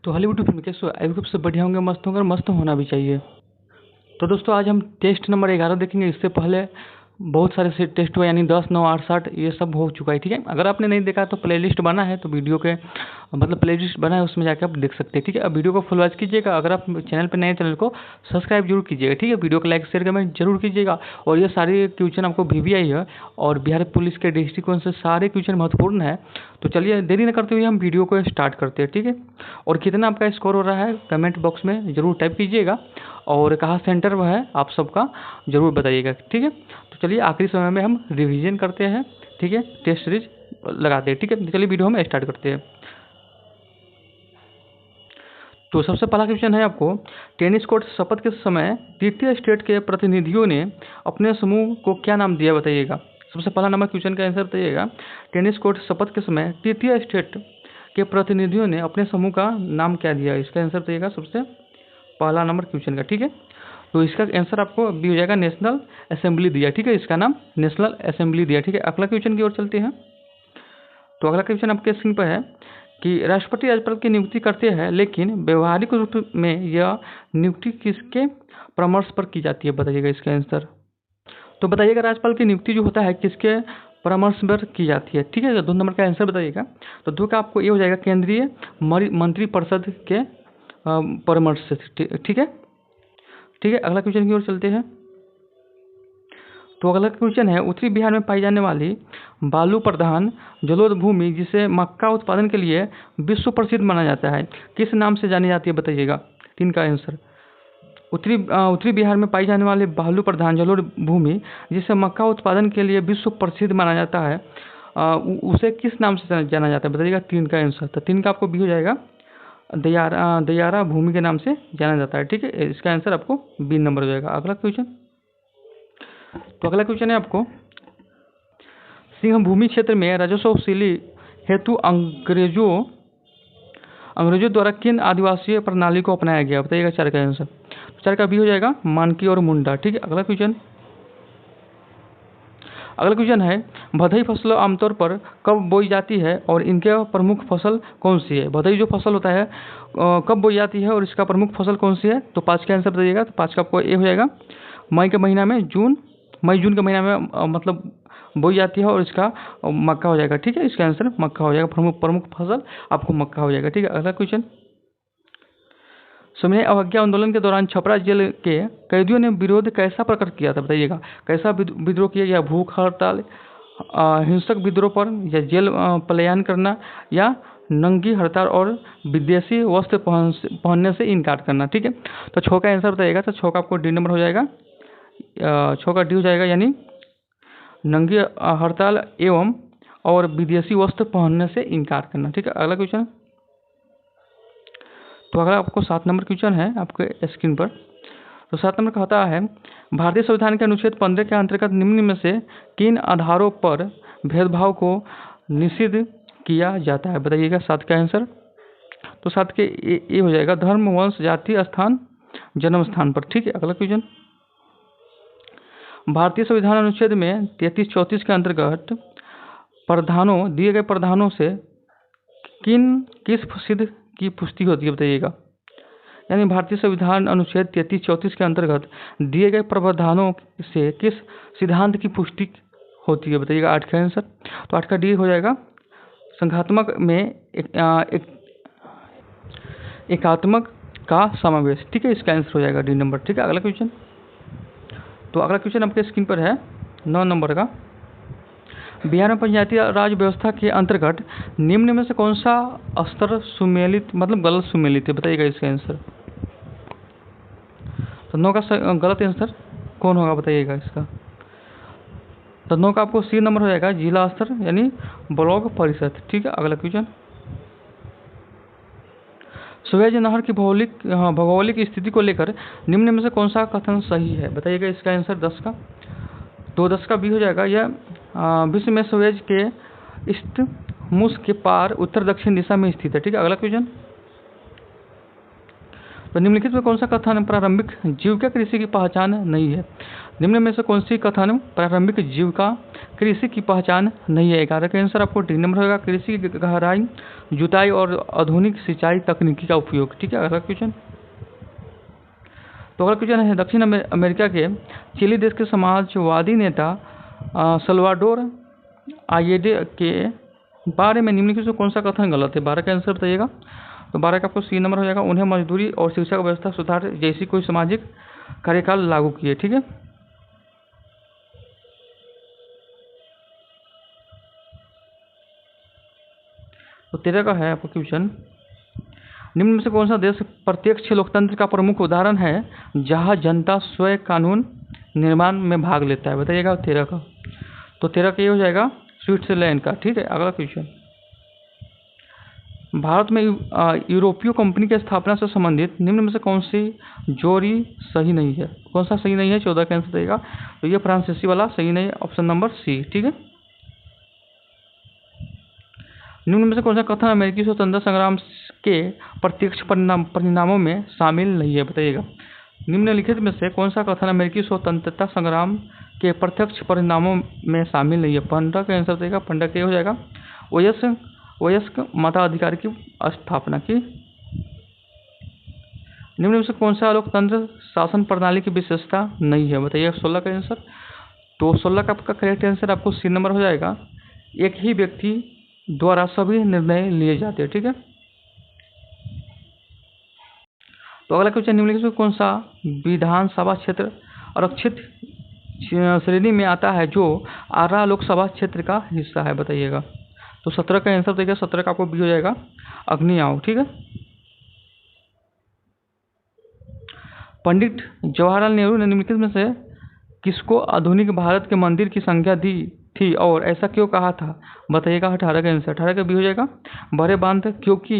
तो Hollywood film के सबसे बढ़िया होंगे, मस्त होंगे और मस्त होना भी चाहिए। तो दोस्तों आज हम टेस्ट नंबर 11 देखेंगे। इससे पहले बहुत सारे से टेस्ट हुए, यानी 10, 9, 8, 60 ये सब हो चुका है। ठीक है, अगर आपने नहीं देखा तो प्लेलिस्ट बना है, तो वीडियो के प्लेलिस्ट बना है, उसमें जाकर आप देख सकते हैं। ठीक है, अब वीडियो को फुल वॉच कीजिएगा। अगर आप चैनल पर नए, चैनल को सब्सक्राइब जरूर कीजिएगा। ठीक है, वीडियो को लाइक शेयर कमेंट जरूर कीजिएगा। और ये सारे क्वेश्चन आपको VVI है और बिहार पुलिस के दृष्टिकोण से सारे क्वेश्चन महत्वपूर्ण है। तो चलिए देरी न करते हुए हम वीडियो को स्टार्ट करते हैं। ठीक है, और कितना आपका स्कोर हो रहा है कमेंट बॉक्स में ज़रूर टाइप कीजिएगा, और कहाँ सेंटर वह है आप सबका ज़रूर बताइएगा। ठीक है, तो चलिए आखिरी समय में हम रिवीजन करते हैं। ठीक है, टेस्ट सीरीज लगाते हैं। ठीक है, तो चलिए वीडियो हम स्टार्ट करते हैं। तो सबसे पहला क्वेश्चन है आपको, टेनिस कोर्ट शपथ के समय तृतीय स्टेट के प्रतिनिधियों ने अपने समूह को क्या नाम दिया, बताइएगा। सबसे पहला नंबर क्वेश्चन का आंसर बताइएगा। टेनिस कोर्ट शपथ के समय तृतीय स्टेट के प्रतिनिधियों ने अपने समूह का नाम क्या दिया, इसका आंसर बताइएगा सबसे पहला नंबर क्वेश्चन का। ठीक है, तो इसका आंसर आपको बी हो जाएगा, नेशनल असेंबली दिया। ठीक है, इसका नाम नेशनल असेंबली दिया। ठीक है, अगला क्वेश्चन की ओर चलते हैं। तो अगला क्वेश्चन आपके स्क्रीन पर है कि राष्ट्रपति राज्यपाल की नियुक्ति करते हैं, लेकिन व्यवहारिक रूप में यह नियुक्ति किसके परामर्श पर की जाती है, बताइएगा इसका आंसर। तो बताइएगा राज्यपाल की नियुक्ति जो होता है किसके परामर्श पर की जाती है। ठीक है, 2 नंबर का आंसर बताइएगा। तो 2 का आपको ये हो जाएगा, केंद्रीय मंत्रिपरिषद के परामर्श से। ठीक है, ठीक है, अगला क्वेश्चन की ओर चलते हैं। तो अगला क्वेश्चन है, उत्तरी बिहार में पाई जाने वाली बालू प्रधान जलोढ़ भूमि जिसे मक्का उत्पादन के लिए विश्व प्रसिद्ध माना जाता है, किस नाम से जानी जाती है, बताइएगा। 3 का आंसर, उत्तरी बिहार में पाई जाने वाली बालू प्रधान जलोढ़ भूमि जिसे मक्का उत्पादन के लिए विश्व प्रसिद्ध माना जाता है, उसे किस नाम से जाना जाता है, बताइएगा। 3 का आंसर, तो 3 का आपको बी हो जाएगा, दयारा भूमि के नाम से जाना जाता है। ठीक है, इसका आंसर आपको बी नंबर हो जाएगा। अगला क्वेश्चन, तो अगला क्वेश्चन है आपको, सिंहभूमि क्षेत्र में राजस्व वसूली हेतु अंग्रेजों द्वारा किन आदिवासी प्रणाली को अपनाया गया, बताइएगा। 4 का आंसर, 4 का बी हो जाएगा, मानकी और मुंडा। ठीक है, अगला क्वेश्चन है, भदई फसल आमतौर पर कब बोई जाती है और इनके प्रमुख फसल कौन सी है। भदई जो फसल होता है कब बोई जाती है और इसका प्रमुख फसल कौन सी है, तो 5 का आंसर बताइएगा। तो 5 का आपको ए हो जाएगा, मई के महीना में, मई जून के महीना में मतलब बोई जाती है और इसका मक्का हो जाएगा। ठीक है, इसका आंसर मक्का हो जाएगा, प्रमुख फसल आपको मक्का हो जाएगा। ठीक है, अगला क्वेश्चन, सविनय अवज्ञा आंदोलन के दौरान छपरा जेल के कैदियों ने विरोध कैसा प्रकट किया था, बताइएगा। कैसा विद्रोह किया, या भूख हड़ताल, हिंसक विद्रोह पर, या जेल पलायन करना, या नंगी हड़ताल और विदेशी वस्त्र पहनने से इनकार करना। ठीक है, तो 6 का आंसर बताइएगा। तो 6 का आपको डी नंबर हो जाएगा, 6 का डी हो जाएगा, यानी नंगी हड़ताल एवं और विदेशी वस्त्र पहनने से इनकार करना। ठीक है, अगला क्वेश्चन, तो अगला आपको 7 नंबर क्वेश्चन है आपके स्क्रीन पर। तो 7 नंबर का होता है, भारतीय संविधान के अनुच्छेद 15 के अंतर्गत निम्न में से किन आधारों पर भेदभाव को निषिद्ध किया जाता है, बताइएगा। 7 का आंसर, तो 7 के ए हो जाएगा, धर्म, वंश, जाति, स्थान, जन्म स्थान पर। ठीक है, अगला क्वेश्चन, भारतीय संविधान अनुच्छेद में 33-34 के अंतर्गत दिए गए प्रावधानों से किस सिद्ध की पुष्टि होती है, बताइएगा। यानी भारतीय संविधान अनुच्छेद 33-34 के अंतर्गत दिए गए प्रावधानों से किस सिद्धांत की पुष्टि होती है, बताइएगा। 8 का आंसर, तो 8 का डी हो जाएगा, संघात्मक में एकात्मक का समावेश। ठीक है, इसका आंसर हो जाएगा डी नंबर। ठीक है, अगला क्वेश्चन, तो अगला क्वेश्चन आपके स्क्रीन पर है 9 नंबर का, बिहार में पंचायती राज व्यवस्था के अंतर्गत निम्न में से कौन सा स्तर सुमेलित गलत सुमेलित है, बताइएगा इसका आंसर। तो 9 का गलत आंसर कौन होगा, बताइएगा इसका। तो 9 का आपको सी नंबर हो जाएगा, जिला स्तर यानी ब्लॉक परिषद। ठीक है, अगला क्वेश्चन, सुएज नहर की भौगोलिक स्थिति को लेकर निम्न में से कौन सा कथन सही है, बताइएगा इसका आंसर। 10 का, तो 10 का बी हो जाएगा, यह विश्व में सुएज के इस्थमुस के पार उत्तर दक्षिण दिशा में स्थित है। ठीक है, अगला क्वेश्चन, तो निम्नलिखित में कौन सा कथन प्रारंभिक जीविका कृषि की पहचान नहीं है? निम्न में से कौन सी कथन प्रारंभिक जीविका कृषि की पहचान नहीं है? 11 का आंसर आपको डी नंबर होगा, कृषि की गहराई, जुताई और आधुनिक सिंचाई तकनीकी का उपयोग। ठीक है, अगला क्वेश्चन। तो अगला क्वेश्चन है, दक्षिण अमेरिका के चिली देश के समाजवादी नेता सल्वाडोर आयेडे के बारे में निम्नलिखित में कौन सा कथन गलत है? 12 का आंसर बताइएगा। तो 12 का आपको सी नंबर हो जाएगा, उन्हें मजदूरी और शिक्षा व्यवस्था सुधार जैसी कोई सामाजिक कार्यकाल लागू किए। ठीक है, तो 13 का है आपका क्वेश्चन, निम्न में से कौन सा देश प्रत्यक्ष लोकतंत्र का प्रमुख उदाहरण है जहां जनता स्वयं कानून निर्माण में भाग लेता है? बताइएगा 13 का। तो 13 का ये हो जाएगा स्विट्जरलैंड का। ठीक है, अगला क्वेश्चन, भारत में यूरोपीय कंपनी की स्थापना से संबंधित निम्न में से कौन सी जोड़ी सही नहीं है? कौन सा सही नहीं है? 14 का आंसर देगा। तो ये फ्रांसीसी वाला सही नहीं है, ऑप्शन नंबर सी। ठीक है, निम्न में से कौन सा कथन अमेरिकी स्वतंत्रता संग्राम के प्रत्यक्ष परिणामों में शामिल नहीं है? बताइएगा। निम्नलिखित में से कौन सा कथन अमेरिकी स्वतंत्रता संग्राम के प्रत्यक्ष परिणामों में शामिल नहीं है? 15 का आंसर देगा। 15 का हो जाएगा वयस्क मताधिकार की स्थापना की। निम्न में से कौन सा लोकतंत्र शासन प्रणाली की विशेषता नहीं है? बताइए 16 का आंसर। तो 16 का आपका करेक्ट आंसर आपको सी नंबर हो जाएगा, एक ही व्यक्ति द्वारा सभी निर्णय लिए जाते हैं। ठीक है, तो अगला क्वेश्चन, निम्नलिखित में कौन सा विधानसभा क्षेत्र आरक्षित श्रेणी में आता है जो आरा लोकसभा क्षेत्र का हिस्सा है? बताइएगा। तो 17 का आंसर देखिए, 17 का आपको बी हो जाएगा, अग्नियाव। ठीक है, पंडित जवाहरलाल नेहरू ने निम्नलिखित में से किसको आधुनिक भारत के मंदिर की संज्ञा दी थी और ऐसा क्यों कहा था? बताइएगा। 18 का आंसर, 18 का बी हो जाएगा, बड़े बांध, क्योंकि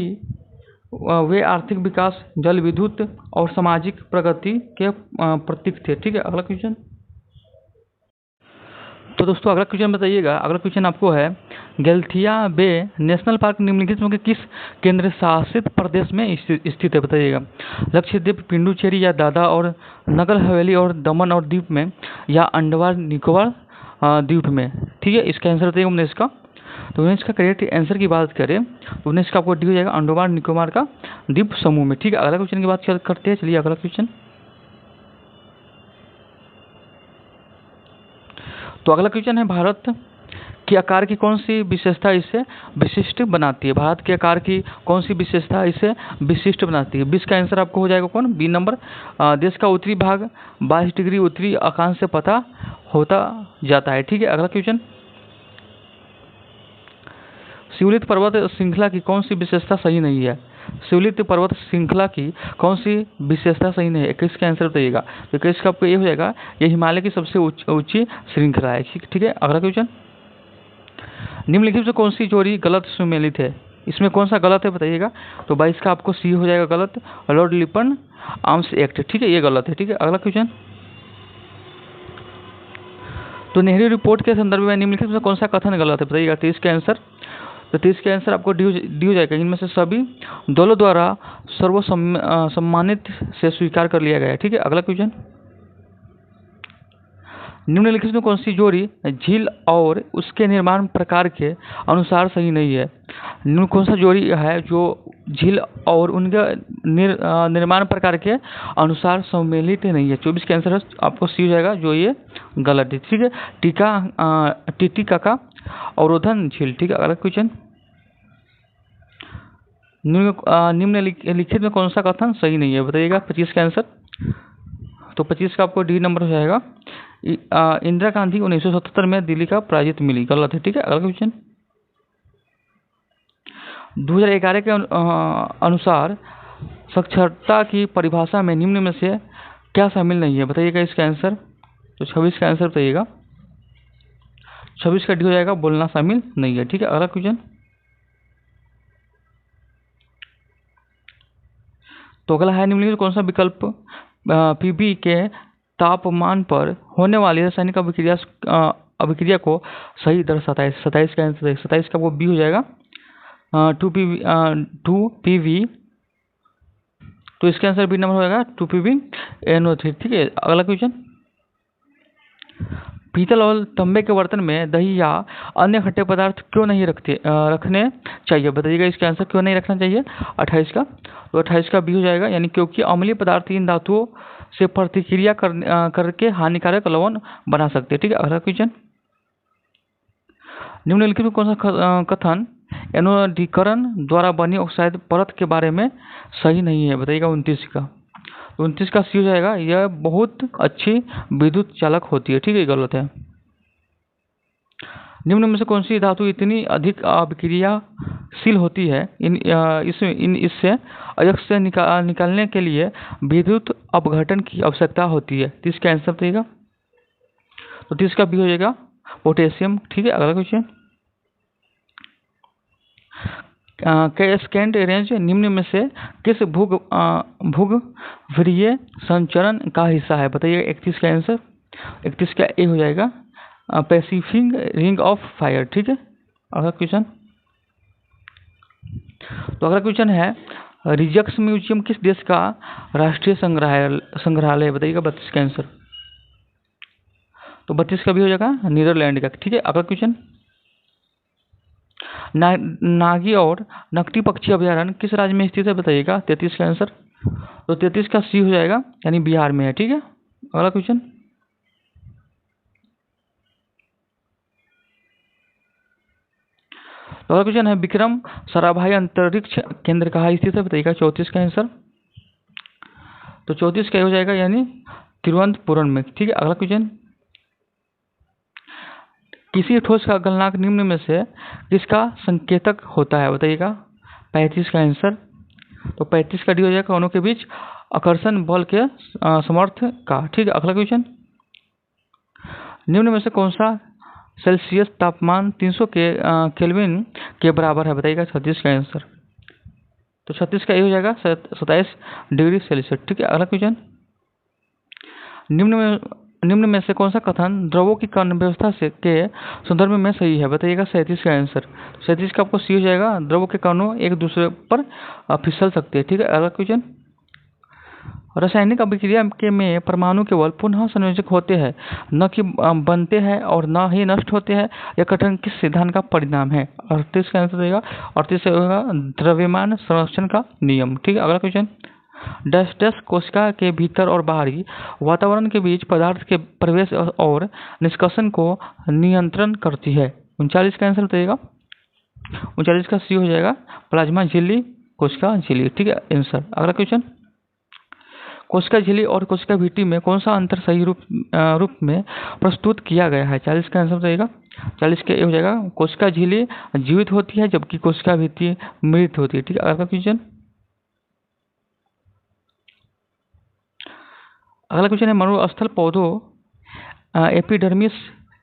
वे आर्थिक विकास, जल विद्युत और सामाजिक प्रगति के प्रतीक थे। ठीक है, अगला क्वेश्चन। तो दोस्तों अगला क्वेश्चन बताइएगा। अगला क्वेश्चन आपको है, गैलथिया बे नेशनल पार्क निम्नलिखित में किस केंद्र शासित प्रदेश में स्थित है? बताइएगा। लक्षद्वीप, पुडुचेरी या दादरा और नगर हवेली और दमन और दीव में, या अंडमान निकोबार द्वीप में? ठीक है, इसका आंसर बताइएगा 19 का। तो 19 का करेक्ट आंसर की बात करें तो 19 का आपको डी हो जाएगा, अंडमान निकोबार का द्वीप समूह में। ठीक है, अगला क्वेश्चन की बात करते हैं। चलिए अगला क्वेश्चन। तो अगला क्वेश्चन है, भारत के आकार की कौन सी विशेषता इसे विशिष्ट बनाती है? भारत के आकार की कौन सी विशेषता इसे विशिष्ट बनाती है? 20 का आंसर आपको हो जाएगा कौन? बी नंबर, देश का उत्तरी भाग 22 डिग्री उत्तरी अक्षांश से पता होता जाता है। ठीक है, अगला क्वेश्चन, शिवलित पर्वत श्रृंखला की कौन सी विशेषता सही नहीं है? शिवलित पर्वत श्रृंखला की कौन सी विशेषता सही नहीं है? 21 का आंसर बताइएगा। तो 21 का आपको ये हो जाएगा, ये हिमालय की सबसे ऊंची श्रृंखला है। ठीक है, अगला क्वेश्चन, निम्नलिखित से कौन सी जोड़ी गलत सुमेलित है? इसमें कौन सा गलत है बताइएगा। तो 22 का आपको सी हो जाएगा गलत, लॉर्ड लिपन आर्म्स एक्ट। ठीक है, ये गलत है। ठीक है, अगला क्वेश्चन, तो नेहरू रिपोर्ट के संदर्भ में निम्नलिखित में कौन सा कथन गलत है? बताइएगा। 23 का आंसर, तो 23 का आंसर आपको डी हो जाएगा, इनमें से सभी दलों द्वारा सर्वसम्मानित से स्वीकार कर लिया गया है। ठीक है, अगला क्वेश्चन, निम्नलिखित में कौन सी जोड़ी झील और उसके निर्माण प्रकार के अनुसार सही नहीं है? निम्न कौन सा जोड़ी है जो झील और उनके निर्माण प्रकार के अनुसार सम्मिलित नहीं है? 24 का आंसर आपको सी हो जाएगा, जो ये गलत है। ठीक है, टिटिकाका अवरोधन झील। ठीक है, अगला क्वेश्चन, निम्नलिखित में कौन सा कथन सही नहीं है? बताइएगा। 25 का आंसर, तो 25 का आपको डी नंबर हो जाएगा, इंदिरा गांधी 1977 में दिल्ली का पराजित मिली। गलत है। ठीक है, अगला क्वेश्चन, 2011 के अनुसार साक्षरता की परिभाषा में निम्न में से क्या शामिल नहीं है? बताइएगा इसका आंसर। तो 26 का आंसर बताइएगा, 26 का डी हो जाएगा, बोलना शामिल नहीं है। ठीक है, अगला क्वेश्चन, तो अगला है, निम्नलिखित कौन सा विकल्प पीबी के तापमान पर होने वाली रासायनिक अभिक्रिया को सही दर्शाता है? 27 का आंसर, 27 का वो बी हो जाएगा, 2 PV तो इसका आंसर बी नंबर हो जाएगा 2PbNO3। ठीक है, अगला क्वेश्चन, पीतल और तांबे के बर्तन में दही या अन्य खट्टे पदार्थ क्यों नहीं रखने चाहिए? बताइएगा इसका आंसर क्यों नहीं रखना चाहिए 28 का। तो 28 का बी हो जाएगा, यानी क्योंकि अम्लीय पदार्थ इन धातुओं से प्रतिक्रिया करके हानिकारक लवण बना सकते हैं। ठीक है, अगला क्वेश्चन, निम्नलिखित में कौन सा कथन एनोडीकरण द्वारा बनी ऑक्साइड परत के बारे में सही नहीं है? बताइएगा 29 का। 29 का सी हो जाएगा, यह बहुत अच्छी विद्युत चालक होती है। ठीक है, गलत है। निम्न में से कौन सी धातु इतनी अधिक अभिक्रियाशील होती है इससे अयस्क से निकालने के लिए विद्युत अपघटन की आवश्यकता होती है? तो इसका आंसर देगा, तो 30 का बी हो जाएगा पोटेशियम। ठीक है, अगला क्वेश्चन, कैस्केड रेंज निम्न में से किस भूगर्भीय संचरण का हिस्सा है? बताइए 31 का आंसर। 31 का ए हो जाएगा पैसिफिक रिंग ऑफ फायर। ठीक है, अगला क्वेश्चन, तो अगला क्वेश्चन है, रिजक्स म्यूजियम किस देश का राष्ट्रीय संग्रहालय है? बताइएगा 32 का आंसर। तो 32 का भी हो जाएगा नीदरलैंड का। ठीक है, अगला क्वेश्चन, नागी और नकटी पक्षी अभयारण्य किस राज्य में स्थित है? बताइएगा 33 का आंसर। तो 33 का सी हो जाएगा, यानी बिहार में है। ठीक है, अगला क्वेश्चन, तो अगला क्वेश्चन है, विक्रम साराभाई अंतरिक्ष केंद्र कहाँ स्थित है? बताइएगा 34 का आंसर। तो 34 का हो जाएगा, यानी तिरुवनंतपुरम में। ठीक है, अगला क्वेश्चन, किसी ठोस का गलनांक निम्न में से किसका संकेतक होता है? बताइएगा 35 का आंसर। तो 35 का डी हो जाएगा कणों के बीच आकर्षण बल के समर्थ का। ठीक है, अगला क्वेश्चन, निम्न में से कौन सा सेल्सियस तापमान 300 केल्विन के बराबर है? बताइएगा 36 का आंसर। तो 36 का ए हो जाएगा 27 डिग्री सेल्सियस। ठीक है, अगला क्वेश्चन, निम्न में से कौन सा कथन द्रवों की कर्ण व्यवस्था से के संदर्भ में सही है? बताइएगा 37 का आंसर। 37 का आपको सी हो जाएगा, द्रवों के कणों एक दूसरे पर फिसल सकते हैं। ठीक है, अगला क्वेश्चन, रासायनिक अभिक्रिया के में परमाणु केवल पुनः संयोजक होते हैं, न कि बनते हैं और न ही नष्ट होते हैं। यह कथन किस सिद्धांत का परिणाम है? 38 का आंसर देगा, 38 होगा द्रव्यमान संरक्षण का नियम। ठीक है, अगला क्वेश्चन, डैश कोशिका के भीतर और बाहरी वातावरण के बीच पदार्थ के प्रवेश और निष्कासन को नियंत्रण करती है। 39 का आंसर देगा, 39 का सी हो जाएगा प्लाज्मा झिल्ली कोशिका झिल्ली। ठीक है, आंसर। अगला क्वेश्चन, कोशिका झिल्ली और कोशिका भित्ति में कौन सा अंतर सही रूप में प्रस्तुत किया गया है? 40 का आंसर देगा, 40 का ए हो जाएगा कोशिका झिल्ली जीवित होती है जबकि कोशिका भित्ति मृत होती है। ठीक है, अगला क्वेश्चन, अगला क्वेश्चन है, मरुस्थल पौधों एपिडर्मिस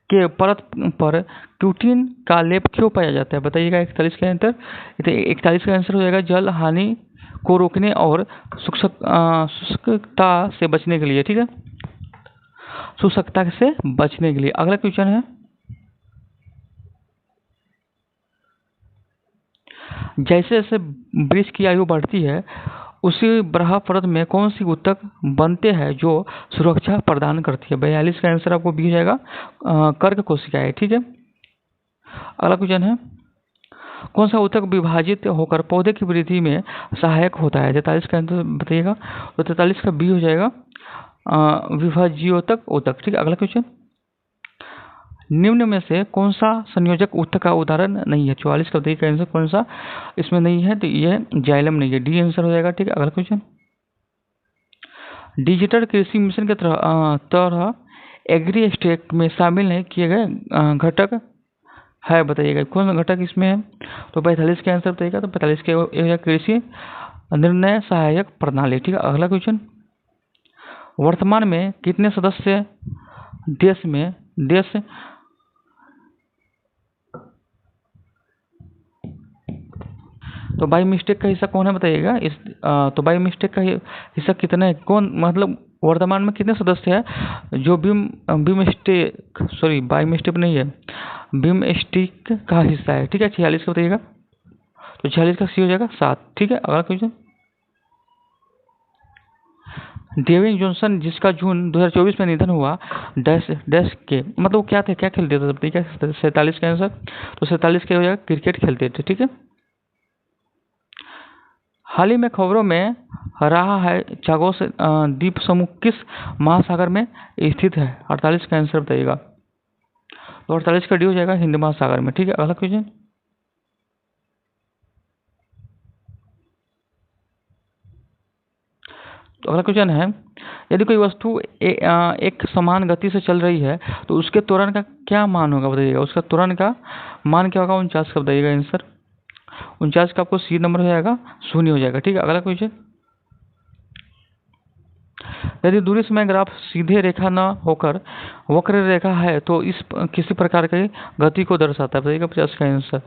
के परत पर क्यूटिन का लेप क्यों पाया जाता है? बताइएगा 41 का आंसर। 41 का आंसर हो जाएगा जल हानि को रोकने और शुष्कता से बचने के लिए। ठीक है, शुष्कता से बचने के लिए। अगला क्वेश्चन है, जैसे जैसे वृक्ष की आयु बढ़ती है उसी बरहा परत में कौन सी ऊतक बनते हैं जो सुरक्षा प्रदान करती है? 42 का आंसर आपको भी हो जाएगा कर्क कोशिकाएं। ठीक है, अगला क्वेश्चन है, कौन सा ऊतक विभाजित होकर पौधे की वृद्धि में सहायक होता है? 43 का आंसर बताइएगा। तो 43 का बी हो जाएगा विभाज्योतक ऊतक। ठीक है, अगला क्वेश्चन, निम्न में से कौन सा संयोजक ऊतक का उदाहरण नहीं है? 44 का बताइए आंसर कौन सा इसमें नहीं है? तो ये जाइलम नहीं है, डी आंसर हो जाएगा। ठीक है, अगला क्वेश्चन, डिजिटल कृषि मिशन के तरह एग्री स्टेट में शामिल नहीं किए गए घटक है? बताइएगा कौन सा घटक इसमें है? तो 45 के आंसर बताइएगा। तो 45 के कृषि निर्णय सहायक प्रणाली। ठीक है, अगला क्वेश्चन, वर्तमान में कितने सदस्य देश तो बाई मिस्टेक का हिस्सा कौन है? बताइएगा तो बाई मिस्टेक का हिस्सा कितना है? कौन मतलब वर्तमान में कितने सदस्य हैं जो बाई मिस्टेक नहीं है, बिमस्टेक का हिस्सा है? ठीक है, 46 का बताइएगा। तो 46 का सी हो जाएगा 7। ठीक है, अगला क्वेश्चन, डेविन जॉनसन जिसका जून 2024 में निधन हुआ, डैश डैश के मतलब क्या थे, क्या खेलते थे तब, ठीक है, 47 का आंसर। तो 47 के हो जाएगा, क्रिकेट खेलते थे, ठीक है। हाल ही में खबरों में रहा है चागोस द्वीप समूह किस महासागर में स्थित है? 48 का आंसर बताइएगा। तो 48 का डी हो जाएगा हिंद महासागर में, ठीक है। अगला क्वेश्चन, तो अगला क्वेश्चन है, यदि कोई वस्तु एक समान गति से चल रही है तो उसके त्वरण का क्या मान होगा बताइएगा। उसका त्वरण का मान क्या होगा? 49 का बताइएगा आंसर। 49 का आपको सी नंबर हो जाएगा, 0 हो जाएगा, ठीक है। अगला क्वेश्चन, यदि दूरी समय ग्राफ सीधे रेखा न होकर वक्र रेखा है तो इस किसी प्रकार की गति को दर्शाता है बताइएगा। 50 का आंसर।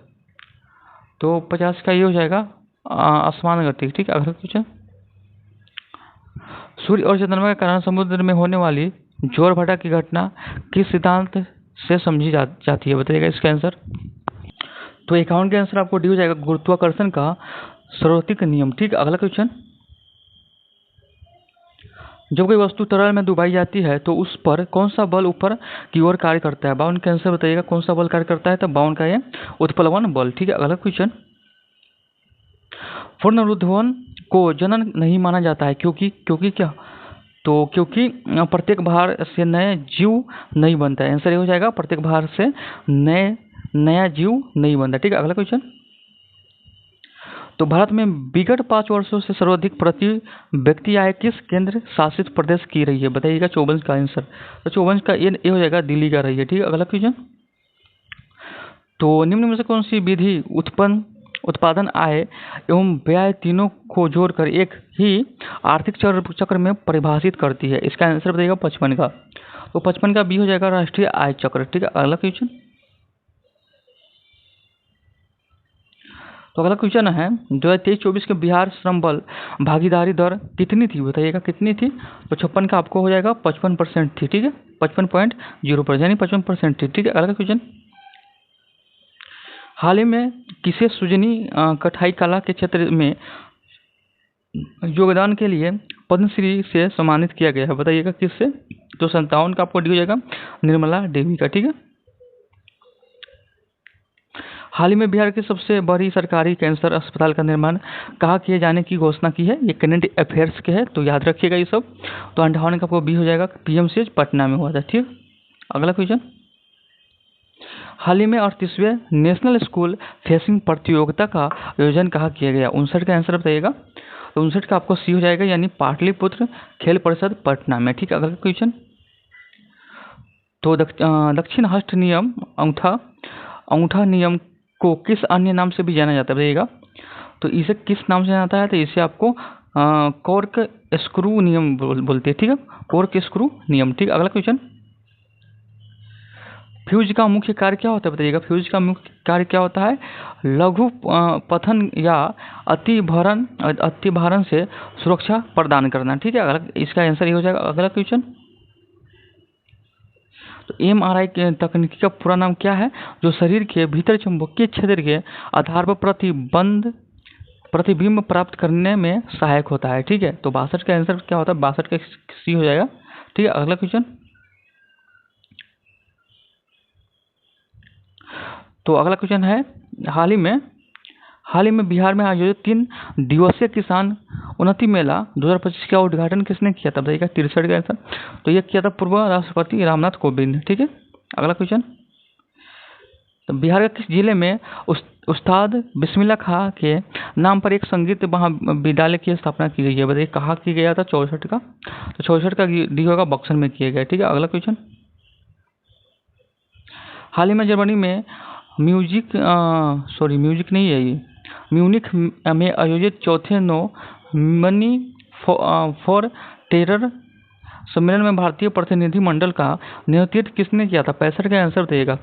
तो 50 का ये हो जाएगा असमान गति, ठीक है। अगला क्वेश्चन, सूर्य और चंद्रमा के कारण समुद्र में होने वाली ज्वार-भाटा की घटना किस सिद्धांत से समझी जाती है बताइएगा इसका आंसर। तो 51 का आंसर आपको डी हो जाएगा, गुरुत्वाकर्षण का सर्वोत्तिक नियम, ठीक है। अगला क्वेश्चन, जब कोई वस्तु तरल में डुबाई जाती है तो उस पर कौन सा बल ऊपर की ओर कार्य करता है? 52 का आंसर बताइएगा, कौन सा बल कार्य करता है? तो 52 का ये उत्प्लवन बल, ठीक है। अगला क्वेश्चन, पुनरुत्थान को जनन नहीं माना जाता है क्योंकि क्या? तो क्योंकि प्रत्येक भार से नए जीव नहीं बनता है। आंसर ये हो जाएगा, प्रत्येक भार से नया जीव नहीं बनता, ठीक है। अगला क्वेश्चन, तो भारत में विगत 5 वर्षों से सर्वाधिक प्रति व्यक्ति आय किस केंद्र शासित प्रदेश की रही है बताइएगा। 54 का आंसर। तो 54 का ये हो जाएगा, दिल्ली का रही है, ठीक है। अगला क्वेश्चन, तो निम्न में से कौन सी विधि उत्पादन, आय एवं व्यय तीनों को जोड़कर एक ही आर्थिक चक्र में परिभाषित करती है? इसका आंसर बताइएगा 55 का। तो 55 का बी हो जाएगा, राष्ट्रीय आय चक्र, ठीक है। अगला क्वेश्चन, तो अगला क्वेश्चन है, 2023-24 के बिहार श्रम बल भागीदारी दर कितनी थी बताइएगा, कितनी थी? तो 56 का आपको हो जाएगा, 55% थी, ठीक है। 55.0% यानी 55% थी, ठीक है। अगला क्वेश्चन, हाल ही में किसे सुजनी कठाई कला के क्षेत्र में योगदान के लिए पद्मश्री से सम्मानित किया गया है बताइएगा, किससे? तो 57 का आपको डी हो जाएगा, निर्मला देवी का, ठीक है। हाल ही में बिहार की सबसे बड़ी सरकारी कैंसर अस्पताल का निर्माण कहाँ किए जाने की घोषणा की है? ये करंट अफेयर्स के है, तो याद रखिएगा ये सब। तो 58 का आपको बी हो जाएगा, पीएमसीएच पटना में हुआ था, ठीक। अगला क्वेश्चन, हाल ही में 38वें नेशनल स्कूल फेसिंग प्रतियोगिता का आयोजन कहाँ किया गया? 59 का आंसर बताइएगा। तो 59 का आपको सी हो जाएगा, यानी पाटलिपुत्र खेल परिषद पटना में, ठीक है। अगला क्वेश्चन, तो दक्षिण हस्त नियम अंगूठा नियम को किस अन्य नाम से भी जाना जाता है बताइएगा। तो इसे किस नाम से जाना जाता है? तो इसे आपको कॉर्क स्क्रू नियम बोलते हैं, ठीक है। कॉर्क स्क्रू नियम, ठीक। अगला क्वेश्चन, फ्यूज का मुख्य कार्य क्या होता है बताइएगा। फ्यूज का मुख्य कार्य क्या होता है? लघु पतन या अति भारण से सुरक्षा प्रदान करना, ठीक है। अगला इसका आंसर ये हो जाएगा। अगला क्वेश्चन, तो एमआरआई के तकनीक का पूरा नाम क्या है? जो शरीर के भीतर चुंबकीय क्षेत्र के आधार पर प्रतिबिंब प्राप्त करने में सहायक होता है, ठीक है। तो 62 का आंसर क्या होता है? 62 का सी हो जाएगा, ठीक है। अगला क्वेश्चन, तो अगला क्वेश्चन है, हाल ही में बिहार में आयोजित 3 दिवसीय किसान उन्नति मेला 2025 का उद्घाटन किसने किया था बताइएगा। 63 का आंसर। तो ये किया था पूर्व राष्ट्रपति रामनाथ कोविंद, ठीक है। अगला क्वेश्चन, तो बिहार के किस जिले में उस्ताद बिस्मिल्लाह खां के नाम पर एक संगीत महाविद्यालय की स्थापना की गई है बताइए, कहाँ किया गया था? 64 का। तो 64 का डी होगा, बक्सर में किया गया, ठीक है। अगला क्वेश्चन, हाल ही में जर्मनी में म्यूनिख में आयोजित चौथे नो मनी फॉर टेरर सम्मेलन में भारतीय प्रतिनिधिमंडल का नेतृत्व किसने किया था? 65 का आंसर बताइएगा।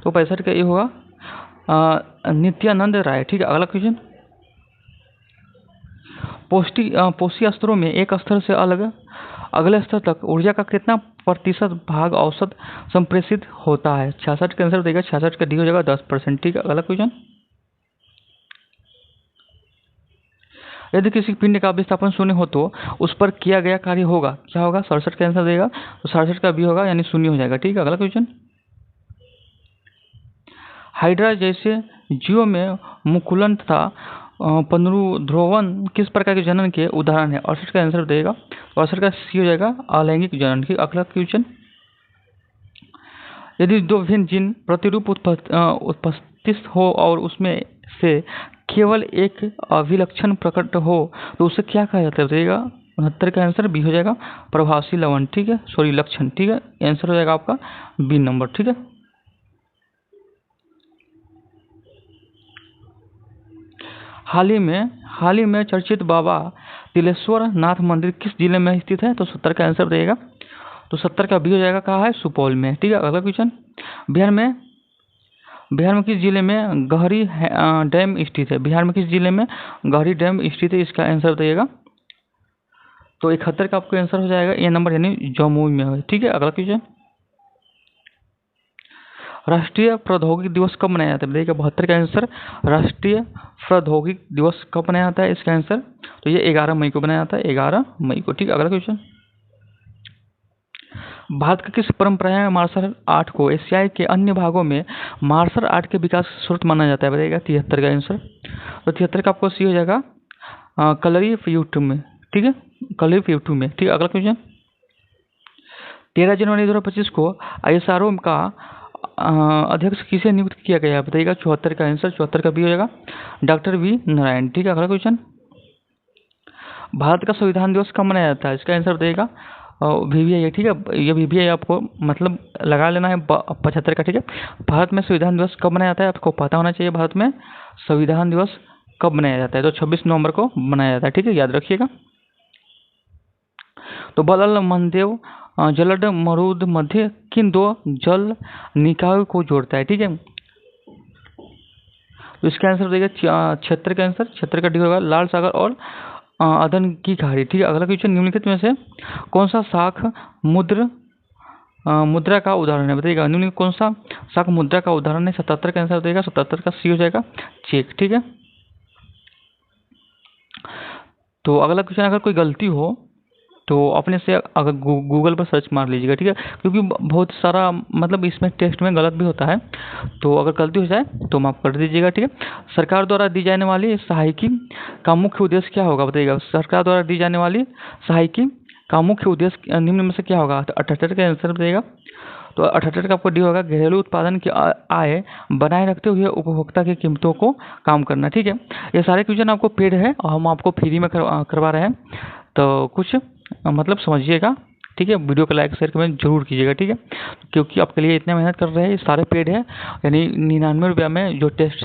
तो 65 का ये होगा, नित्यानंद राय, ठीक है। अगला क्वेश्चन, पोषी स्तरों में एक स्तर से अगले स्तर तक ऊर्जा का कितना प्रतिशत भाग औसत संप्रेषित होता है? 66 का आंसर देगा। 66 का डी हो जाएगा, 10%, ठीक है। अगला क्वेश्चन, यदि किसी पिंड का विस्थापन शून्य हो तो उस पर किया गया कार्य होगा, क्या होगा? 67 का आंसर देगा, तो 67 का बी होगा, यानी शून्य हो जाएगा। ठीक है, अगला क्वेश्चन। हाइड्रा जैसे जीवों में मुकुलन तथा पुनरुद्रवन किस प्रकार के जनन के उदाहरण है? 68 का आंसर देगा, 68 का सी हो जाएगा, अलैंगिक जनन। ठीक, अगला क्वेश्चन। यदि दो भिन्न जीन प्रतिरूप उपस्थित हो और उसमें से केवल एक अभिलक्षण प्रकट हो तो उसे क्या कहा जाता है? बताइएगा। 69 का आंसर बी हो जाएगा, प्रभासी लवण। ठीक है, सॉरी लक्षण। ठीक है, आंसर हो जाएगा आपका बी नंबर। ठीक है, हाल ही में चर्चित बाबा तिलेश्वर नाथ मंदिर किस जिले में स्थित है? तो 70 का आंसर रहेगा, तो 70 का बी हो जाएगा, कहाँ है? सुपौल में। ठीक है, अगला क्वेश्चन। बिहार में किस जिले में गहरी डैम स्थित है? बिहार में किस जिले में गहरी डैम स्थित है? इसका आंसर बताइएगा। तो 71 का आपको आंसर हो जाएगा ए नंबर, यानी जमुई में है। ठीक है, अगला क्वेश्चन। राष्ट्रीय प्रौद्योगिकी दिवस कब मनाया जाता है? बताइएगा। 72 का आंसर, राष्ट्रीय प्रौद्योगिकी दिवस कब मनाया जाता है? इसका आंसर तो ये 11 मई को बनाया जाता है, 11 मई को। ठीक है, अगला क्वेश्चन। भारत का किस परंपरा है मार्शल आर्ट को एशिया के अन्य भागों में मार्शल आर्ट के विकास का स्रोत माना जाता है? बताइएगा। 73 का आंसर, तो 73 का आपको सी हो जाएगा, कलरीपयट्टू में। ठीक है, कलरीपयट्टू में। ठीक है, अगला क्वेश्चन। 13 जनवरी 2025 को ISRO का अध्यक्ष किसे नियुक्त किया गया है? बताइएगा। 74 का आंसर, 74 का बी हो जाएगा, डॉक्टर वी नारायण। ठीक है, अगला क्वेश्चन। भारत का संविधान दिवस कब मनाया जाता है? इसका आंसर बताइएगा। VVI है। ठीक है, ये VVI आपको मतलब लगा लेना है 75 का। ठीक है, भारत में संविधान दिवस कब मनाया जाता है? आपको पता होना चाहिए भारत में संविधान दिवस कब मनाया जाता है। तो 26 नवंबर को मनाया जाता है। ठीक है, याद रखिएगा। तो बलल मनदेव जलड मरुद मध्य किन दो जल निकायों को जोड़ता है? ठीक है, तो इसका आंसर देगा 76 का आंसर, 76 का डी होगा, लाल सागर और अदन की खाड़ी। ठीक है, अगला क्वेश्चन। निम्नलिखित में से कौन सा शाख मुद्रा का उदाहरण है? बताइएगा। निम्नलिखित कौन सा शाख मुद्रा का उदाहरण है? 77 का आंसर देगा, 77 का सी हो जाएगा, चेक। ठीक है, तो अगला क्वेश्चन। अगर कोई गलती हो तो अपने से अगर गूगल पर सर्च मार लीजिएगा। ठीक है, क्योंकि बहुत सारा मतलब इसमें टेस्ट में गलत भी होता है, तो अगर गलती हो जाए तो माफ कर दीजिएगा। ठीक है, सरकार द्वारा दी जाने वाली सहायकी का मुख्य उद्देश्य क्या होगा? बताइएगा। सरकार द्वारा दी जाने वाली सहायकी का मुख्य उद्देश्य निम्न में से क्या होगा? तो 78 का आंसर बताइएगा, तो 78 का आपको डी होगा, घरेलू उत्पादन की आय बनाए रखते हुए उपभोक्ता की कीमतों को काम करना। ठीक है, ये सारे क्वेश्चन आपको पेड है और हम आपको फ्री में करवा रहे हैं, तो कुछ मतलब समझिएगा। ठीक है, वीडियो को लाइक शेयर कमेंट जरूर कीजिएगा। ठीक है, क्योंकि आपके लिए इतने मेहनत कर रहे हैं, ये सारे पेड है, यानी 99 रुपये में जो टेस्ट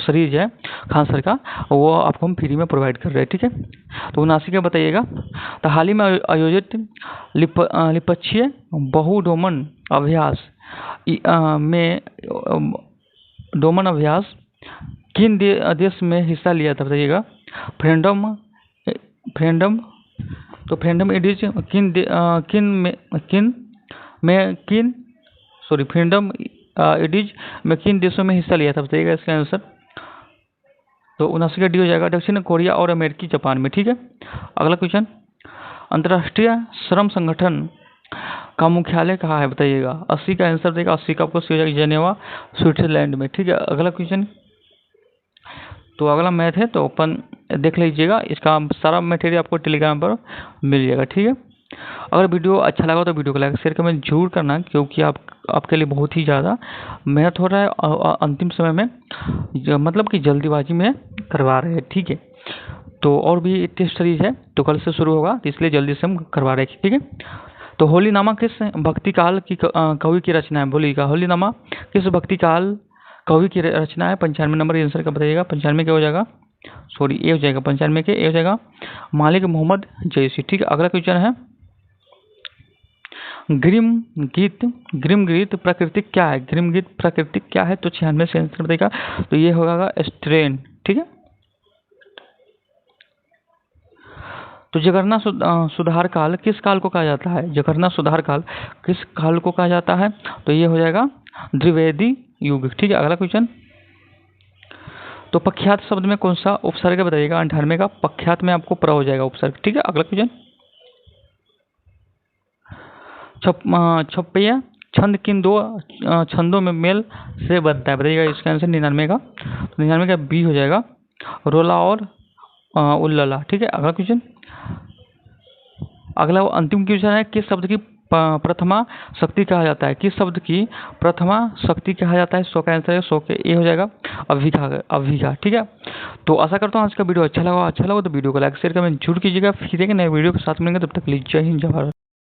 सीरीज है खान सर का, वो आपको हम फ्री में प्रोवाइड कर रहे हैं। ठीक है, तो 79 का बताइएगा। तो हाल ही में आयोजित लिपक्षीय बहुडोमन अभ्यास में डोमन अभ्यास किन देश में हिस्सा लिया था? बताइएगा। फ्रेंडम तो फ्रेंडम एडिज फ्रीडम एडिज में किन देशों में हिस्सा लिया था? बताइएगा इसका आंसर। तो 79 का डी हो जाएगा, दक्षिण कोरिया और अमेरिकी जापान में। ठीक है, अगला क्वेश्चन। अंतर्राष्ट्रीय श्रम संगठन का मुख्यालय कहाँ है? बताइएगा। 80 का आंसर देगा, 80 का आपको सी हो जाएगा, जेनेवा स्विट्जरलैंड में। ठीक है, अगला क्वेश्चन। तो अगला मैथ है, तो अपन देख लीजिएगा, इसका सारा मटेरियल आपको टेलीग्राम पर मिल जाएगा। ठीक है, अगर वीडियो अच्छा लगा तो वीडियो को लाइक शेयर कमेंट जरूर करना, क्योंकि आपके लिए बहुत ही ज़्यादा मेहनत हो रहा है और अंतिम समय में मतलब कि जल्दीबाजी में करवा रहे हैं। ठीक है, तो और भी टेस्ट सीरीज है, तो कल से शुरू होगा, तो इसलिए जल्दी से हम करवा रहे हैं। ठीक है, तो होली नामा किस भक्ति काल की कवि की रचना है? बोलिएगा। होली नामा किस भक्ति काल कवि की रचना है? 95 नंबर आंसर का बताइएगा। 95 क्या हो जाएगा, सॉरी ए हो जाएगा, 95 के ए हो जाएगा, मालिक मोहम्मद जैसी। ठीक है, अगला क्वेश्चन है, ग्रीम गीत प्राकृतिक क्या है? ग्रीम गीत प्राकृतिक क्या है? तो 96 से आंसर बताइएगा, तो ये होगा स्ट्रेन। ठीक है, तो जगरना सुधार काल किस काल को कहा जाता है? जगरना सुधार काल किस काल को कहा जाता है? तो ये हो जाएगा द्विवेदी युग। ठीक है, अगला क्वेश्चन। तो पख्यात शब्द में कौन सा उपसर्ग है बताइएगा। 98 का पख्यात में आपको प्र हो जाएगा उपसर्ग। ठीक है, अगला क्वेश्चन। छप्पैया छंद किन दो छंदों में मेल से बनता है बताइएगा। इसका आंसर 99 का, तो 99 का बी हो जाएगा, रोला और उल्लला। ठीक है, अगला क्वेश्चन। अगला अंतिम क्वेश्चन है, किस शब्द की प्रथमा शक्ति कहा जाता है। किस शब्द की प्रथमा शक्ति कहा जाता है। 100 का आंसर है, 100 के ए हो जाएगा, अभिघा। ठीक है, तो आशा करता हूँ आज का वीडियो अच्छा लगा तो वीडियो को लाइक शेयर कमेंट जरूर कीजिएगा। फिर एक नए वीडियो के साथ मिलेंगे, तब तक के लिए जय हिंद जय भारत।